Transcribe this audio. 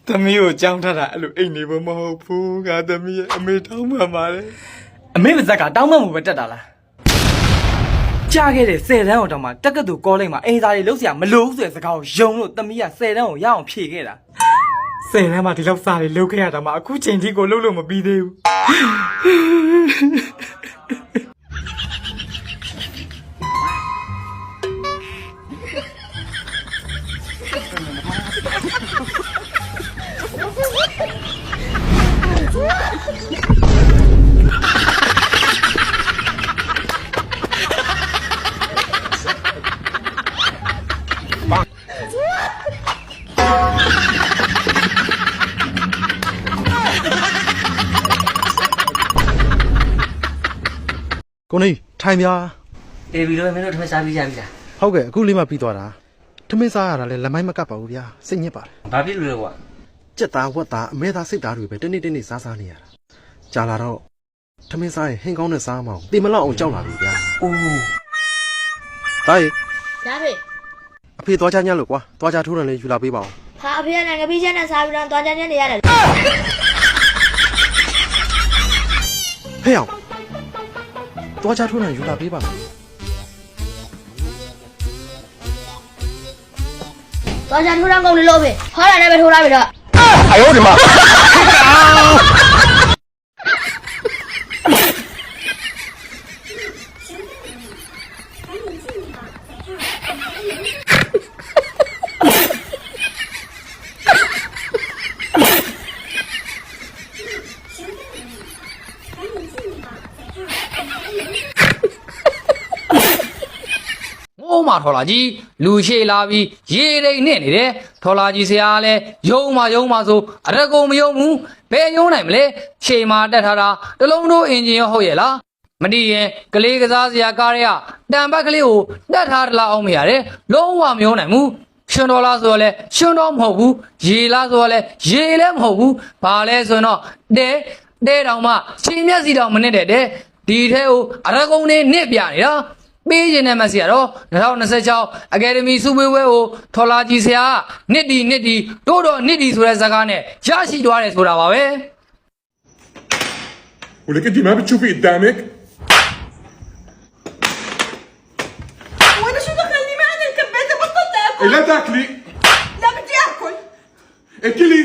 သမီးကိုကြောင်းထားတာအဲ့လိုအိမ်နေဖို့မဟုတ်ဘူးငါသမီးရဲ့အမေတောင်းမှန်ပါတယ်အမေပါဇက်ကတောင်းမှန်မှုပဲတက်တာလားကြားခဲ့တဲ့10တန်းအောင်တောင်မှတက်ကတူကောလိပ်မှာအိမ်သားတွေလုံးစရာမလိုဘူးဆိုတဲ့စကားကိုယုံလို့သမီးက10တန်းကိုရအောင်ဖြည့်ခဲ့တာ10တန်းမှာဒီလောက်စားတွေလုပ်ခဲ့ရတာမှအခုချိန်ကြီးကိုလုပ်လို့မပြီးသေးဘူးကိုနေထိုင်ပြား တေဗီတို့မင်းတို့ထမင်းစားပြီးကြပြီလား ဟုတ်ကဲ့အခုလေးမှပြီးသွားတာထမင်းစားရတာလဲလက်မိုင်းမကပ်ပါဘူးဗျာစိတ်ညစ်ပါတယ် ဘာဖြစ်လို့လဲကွာ ကြက်သားဝက်သားအမဲသားစိတ်သားတွေပဲတနေ့စားစားနေရတာကြာလာတော့ထမင်းစားရင်ဟင်းကောင်းနဲ့စားမအောင်တေမလောက်အောင်ကြောက်လာပြီဗျာ အိုး ဒါရေ ဒါဖေ အဖေသွားချညလို့ကွာသွားချထိုးတယ်လေးယူလာပေးပါဦး ဟာအဖေကလည်းငပိချက်နဲ့စားပြီးတော့သွားကြညနေရတယ် ဟဲ့အောင်သွားချထိုးတယ်ယူလာပေးပါမယ် သွားကြထိုးတော့ကုန်လို့ဖေဟောတာလည်းပဲထိုးလိုက်ပြီတော့ 哎呦我的妈！ 我妈拖拉机，路起拉比，一人念你的，拖拉机下来，有嘛说，这个没有木，别用来么嘞，起码得他啦，这龙头引擎好些啦，没得人，这里个啥子呀搞的呀，但把这里哦，得他啦奥米亚的，龙王没有来木。想到拉说嘞，想到好不，一拉说嘞，一来好不，把来说呢，得到嘛，前面是到么呢的，第天哦，这个呢那边的啦。毕竟呢嘛是咯，然后那些叫 Academy 苏维维哦，拖拉机下，你的，多你的出来啥个呢？假西多来出来吧喂。 ولكن انت ما بتشوفي قدامك وانا شو دخلني معنا الكبيت بطلت اكل لا تاكلي لا بدي اكل اكلي